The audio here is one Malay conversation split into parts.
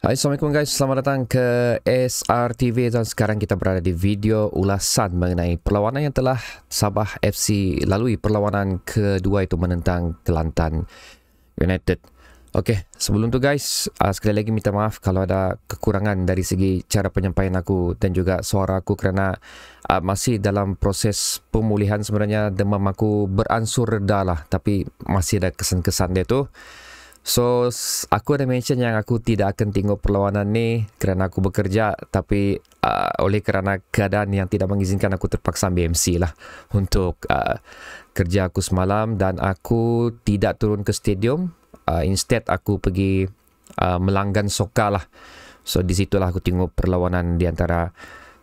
Hai, Assalamualaikum guys, selamat datang ke SRTV dan sekarang kita berada di video ulasan mengenai perlawanan yang telah Sabah FC lalui, perlawanan kedua itu menentang Kelantan United. Okey, sebelum tu guys, sekali lagi minta maaf kalau ada kekurangan dari segi cara penyampaian aku dan juga suara aku kerana masih dalam proses pemulihan. Sebenarnya demam aku beransur reda lah, tapi masih ada kesan-kesan dia tu. So, aku ada mention yang aku tidak akan tengok perlawanan ni kerana aku bekerja, tapi oleh kerana keadaan yang tidak mengizinkan, aku terpaksa ambil MC lah untuk kerja aku semalam dan aku tidak turun ke stadium. Instead aku pergi melanggan soka lah. So di situlah aku tengok perlawanan di antara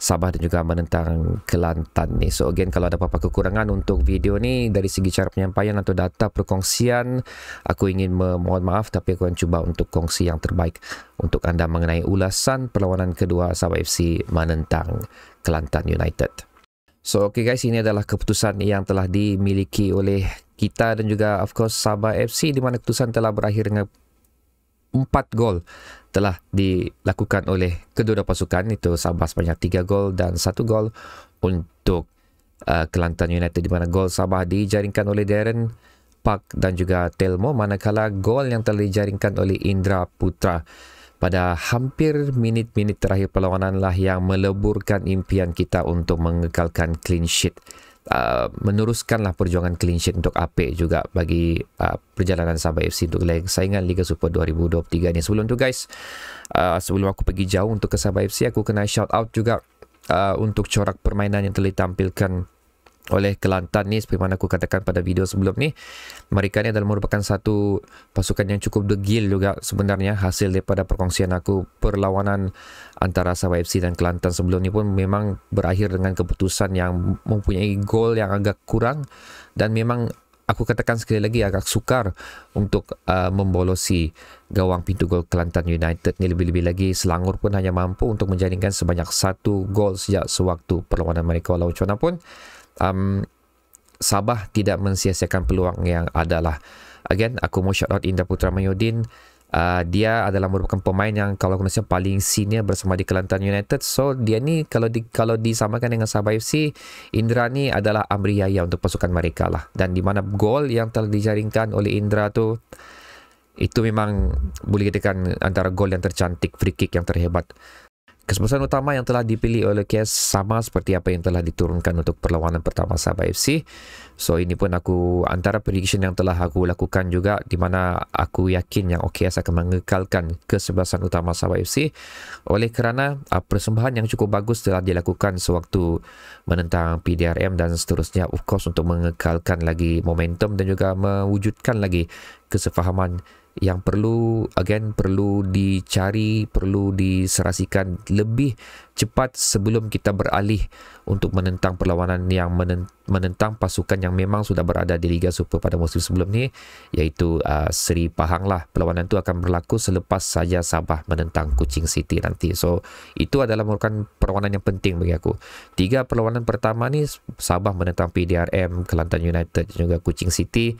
Sabah dan juga menentang Kelantan ni. So again, kalau ada apa-apa kekurangan untuk video ni dari segi cara penyampaian atau data perkongsian, aku ingin memohon maaf, tapi aku akan cuba untuk kongsi yang terbaik untuk anda mengenai ulasan perlawanan kedua Sabah FC menentang Kelantan United. So okay guys, ini adalah keputusan yang telah dimiliki oleh kita dan juga of course Sabah FC, di mana keputusan telah berakhir dengan 4 gol telah dilakukan oleh kedua pasukan. Itu Sabah sebanyak 3 gol dan 1 gol untuk Kelantan United, di mana gol Sabah dijaringkan oleh Darren Park dan juga Telmo, manakala gol yang telah dijaringkan oleh Indra Putra pada hampir minit-minit terakhir perlawanan lah yang meleburkan impian kita untuk mengekalkan clean sheet. Meneruskanlah perjuangan clean sheet untuk apik juga bagi perjalanan Sabah FC untuk saingan Liga Super 2023 ni. Sebelum tu guys, sebelum aku pergi jauh untuk ke Sabah FC, aku kena shout out juga untuk corak permainan yang telah ditampilkan oleh Kelantan ni. Seperti mana aku katakan pada video sebelum ni, mereka ni adalah merupakan satu pasukan yang cukup degil juga sebenarnya. Hasil daripada perkongsian aku perlawanan antara Sabah FC dan Kelantan sebelum ni pun memang berakhir dengan keputusan yang mempunyai gol yang agak kurang, dan memang aku katakan sekali lagi agak sukar untuk membolosi gawang pintu gol Kelantan United ni. Lebih-lebih lagi Selangor pun hanya mampu untuk menjaringkan sebanyak 1 gol sejak sewaktu perlawanan mereka. Walau macam mana pun, Sabah tidak mensia-siakan peluang yang ada lah. Again, aku mau shout out Indra Putra Mahyudin. Dia adalah merupakan pemain yang kalau aku rasa paling senior bersama di Kelantan United. So dia ni kalau disamakan dengan Sabah FC, Indra ni adalah Amri Yahya untuk pasukan mereka lah. Dan di mana gol yang telah dijaringkan oleh Indra tu, itu memang boleh dikatakan antara gol yang tercantik, free kick yang terhebat. Kesempatan utama yang telah dipilih oleh KS sama seperti apa yang telah diturunkan untuk perlawanan pertama Sabah FC. So ini pun aku antara prediction yang telah aku lakukan juga, di mana aku yakin yang OKS akan mengekalkan kesebelasan utama Sabah FC oleh kerana persembahan yang cukup bagus telah dilakukan sewaktu menentang PDRM dan seterusnya, of course untuk mengekalkan lagi momentum dan juga mewujudkan lagi kesefahaman yang perlu dicari, perlu diserasikan lebih cepat sebelum kita beralih untuk menentang perlawanan yang menentang pasukan yang memang sudah berada di Liga Super pada musim sebelum ni, iaitu Seri Pahang lah. Perlawanan itu akan berlaku selepas saja Sabah menentang Kuching City nanti. So itu adalah merupakan perlawanan yang penting bagi aku. 3 perlawanan pertama ni, Sabah menentang PDRM, Kelantan United dan juga Kuching City,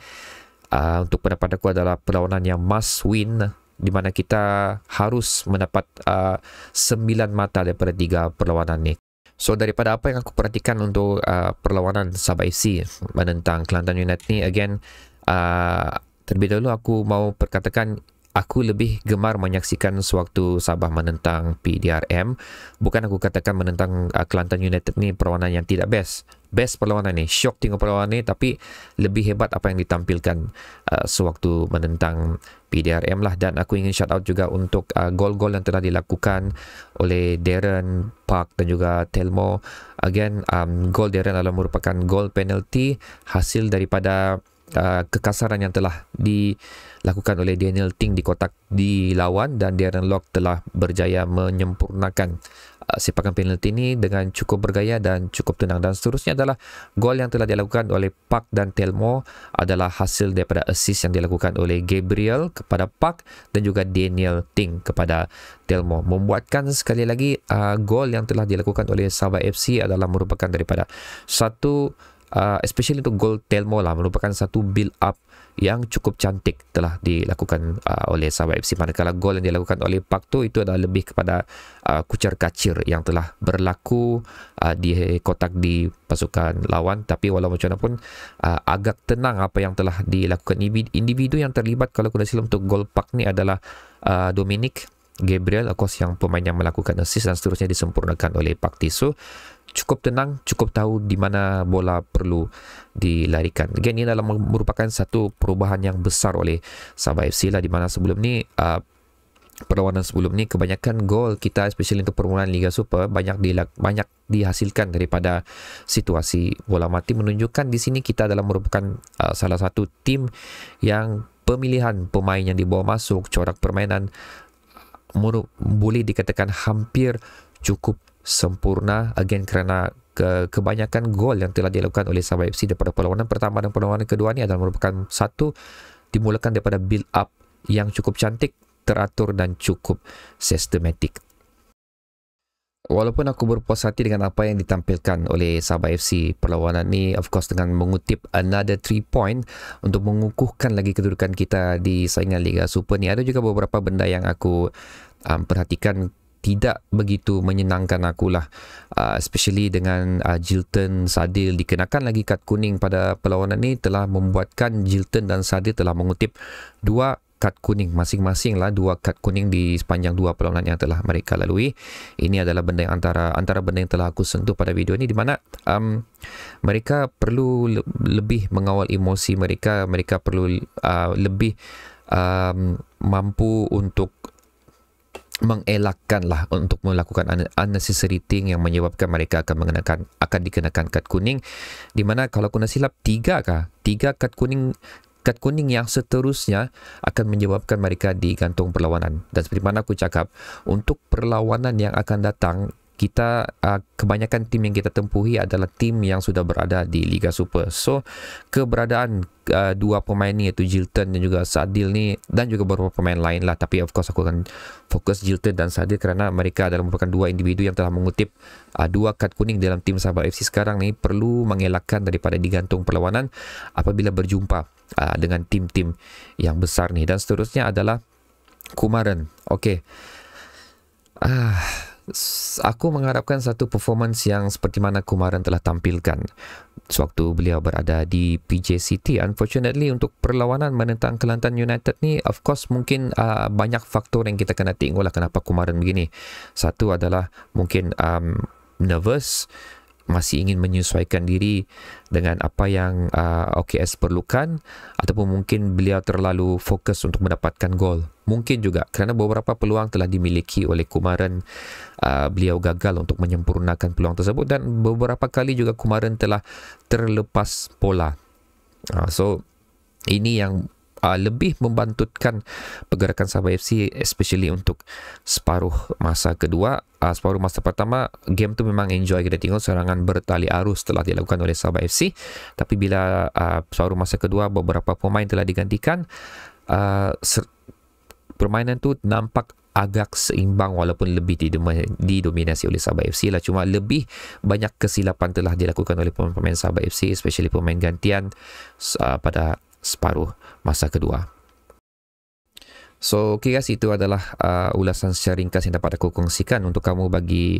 untuk pendapat aku adalah perlawanan yang must win, di mana kita harus mendapat 9 mata daripada 3 perlawanan ni. So daripada apa yang aku perhatikan untuk perlawanan Sabah FC menentang Kelantan United ni, again, terlebih dahulu aku mau perkatakan aku lebih gemar menyaksikan sewaktu Sabah menentang PDRM. Bukan aku katakan menentang Kelantan United ni perlawanan yang tidak best. Best perlawanan ni, syok tengok perlawanan ni, tapi lebih hebat apa yang ditampilkan sewaktu menentang PDRM lah. Dan aku ingin shout out juga untuk gol-gol yang telah dilakukan oleh Darren Park dan juga Telmo. Again, gol Darren adalah merupakan gol penalty hasil daripada kekasaran yang telah dilakukan oleh Daniel Ting di kotak dilawan, dan Darren Lock telah berjaya menyempurnakan sepakan penalti ini dengan cukup bergaya dan cukup tenang. Dan seterusnya adalah gol yang telah dilakukan oleh Park dan Telmo adalah hasil daripada assist yang dilakukan oleh Gabriel kepada Park dan juga Daniel Ting kepada Telmo, membuatkan sekali lagi gol yang telah dilakukan oleh Sabah FC adalah merupakan daripada satu especially untuk gol Telmo lah, merupakan satu build up yang cukup cantik telah dilakukan oleh Sabah FC. Manakala gol yang dilakukan oleh Park Tu itu adalah lebih kepada kucar kacir yang telah berlaku di kotak di pasukan lawan. Tapi walau macam mana pun agak tenang apa yang telah dilakukan. Individu yang terlibat kalau kena silap untuk gol Park ni adalah Dominic Gabriel, of course, yang pemain yang melakukan assist dan seterusnya disempurnakan oleh Park Ti-su. Cukup tenang, cukup tahu di mana bola perlu dilarikan. Again, ini adalah merupakan satu perubahan yang besar oleh Sabah FC lah, di mana sebelum ni perlawanan sebelum ni kebanyakan gol kita, especially untuk permulaan Liga Super, banyak dihasilkan daripada situasi bola mati. Menunjukkan di sini kita adalah merupakan salah satu tim yang pemilihan pemain yang dibawa masuk, corak permainan boleh dikatakan hampir cukup sempurna. Again, kerana kebanyakan gol yang telah dilakukan oleh Sabah FC daripada perlawanan pertama dan perlawanan kedua ni adalah merupakan satu dimulakan daripada build up yang cukup cantik, teratur dan cukup sistematik. Walaupun aku berpuas hati dengan apa yang ditampilkan oleh Sabah FC perlawanan ni, of course dengan mengutip another 3 point untuk mengukuhkan lagi kedudukan kita di saingan Liga Super ni, ada juga beberapa benda yang aku perhatikan tidak begitu menyenangkan akulah, especially dengan Jilton Sadil dikenakan lagi kad kuning pada perlawanan ni, telah membuatkan Jilton dan Sadil telah mengutip 2 kad kuning masing-masing lah, 2 kad kuning di sepanjang 2 perlawanan yang telah mereka lalui. Ini adalah benda yang antara benda yang telah aku sentuh pada video ni, di mana mereka perlu lebih mengawal emosi mereka perlu lebih mampu untuk mengelakkan lah untuk melakukan unnecessary thing yang menyebabkan mereka akan dikenakan kad kuning, di mana kalau aku nak silap 3 kad kuning yang seterusnya akan menyebabkan mereka digantung perlawanan. Dan seperti mana aku cakap, untuk perlawanan yang akan datang, kita kebanyakan tim yang kita tempuhi adalah tim yang sudah berada di Liga Super. So keberadaan 2 pemain ni, iaitu Jilton dan juga Sadil ni, dan juga beberapa pemain lain lah, tapi of course aku akan fokus Jilton dan Sadil kerana mereka adalah merupakan 2 individu yang telah mengutip 2 kad kuning dalam tim Sabah FC sekarang ni, perlu mengelakkan daripada digantung perlawanan apabila berjumpa dengan tim-tim yang besar ni. Dan seterusnya adalah Kumaran. Okey, aku mengharapkan satu performance yang seperti mana Kumaran telah tampilkan sewaktu beliau berada di PJ City. Unfortunately, untuk perlawanan menentang Kelantan United ni, of course mungkin banyak faktor yang kita kena tengok lah kenapa Kumaran begini. Satu adalah mungkin nervous, masih ingin menyesuaikan diri dengan apa yang OKS perlukan, ataupun mungkin beliau terlalu fokus untuk mendapatkan gol. Mungkin juga kerana beberapa peluang telah dimiliki oleh Kumaran, beliau gagal untuk menyempurnakan peluang tersebut, dan beberapa kali juga Kumaran telah terlepas bola. So ini yang lebih membantutkan pergerakan Sabah FC, especially untuk separuh masa kedua. Separuh masa pertama, game tu memang enjoy kita tengok, serangan bertali arus telah dilakukan oleh Sabah FC. Tapi bila separuh masa kedua, beberapa pemain telah digantikan, permainan tu nampak agak seimbang walaupun lebih didominasi oleh Sabah FC lah. Cuma lebih banyak kesilapan telah dilakukan oleh pemain Sabah FC, especially pemain gantian pada separuh masa kedua. So, okay guys, itu adalah ulasan secara ringkas yang dapat aku kongsikan untuk kamu bagi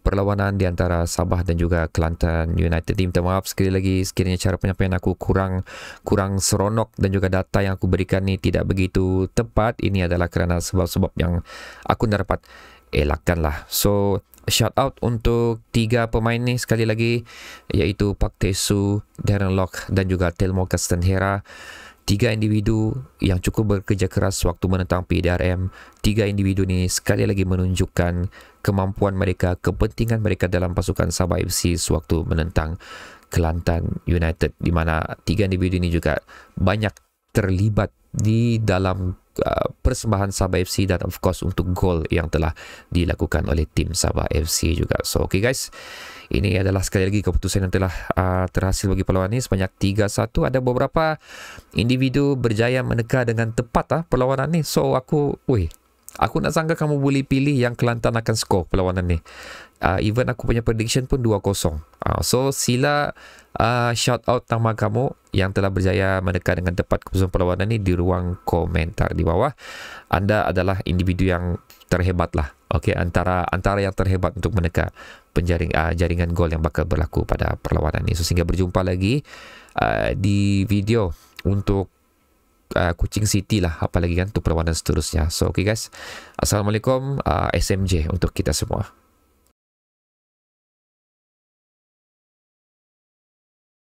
perlawanan di antara Sabah dan juga Kelantan United. Minta maaf sekali lagi sekiranya cara penyampaian aku kurang seronok dan juga data yang aku berikan ni tidak begitu tepat. Ini adalah kerana sebab-sebab yang aku dapat elakkan lah. So, shout out untuk 3 pemain ni sekali lagi, iaitu Park Tae-su, Darren Lock dan juga Telmo Castanheira. 3 individu yang cukup bekerja keras waktu menentang PDRM. 3 individu ni sekali lagi menunjukkan kemampuan mereka, kepentingan mereka dalam pasukan Sabah FC sewaktu menentang Kelantan United, di mana 3 individu ini juga banyak terlibat di dalam persembahan Sabah FC dan of course untuk gol yang telah dilakukan oleh tim Sabah FC juga. So okay guys, ini adalah sekali lagi keputusan yang telah terhasil bagi perlawanan ini sebanyak 3-1. Ada beberapa individu berjaya meneka dengan tepat perlawanan ni. So aku Aku nak sangka kamu boleh pilih yang Kelantan akan skor perlawanan ni. Even aku punya prediction pun 2-0. So sila shout out nama kamu yang telah berjaya menekan dengan tepat keputusan perlawanan ni di ruang komentar di bawah. Anda adalah individu yang terhebat lah. Okay, antara yang terhebat untuk menekan jaringan gol yang bakal berlaku pada perlawanan ni. So sehingga berjumpa lagi di video untuk Kuching City lah, apalagi kan untuk perlawanan seterusnya. So okay guys, Assalamualaikum, SMJ untuk kita semua.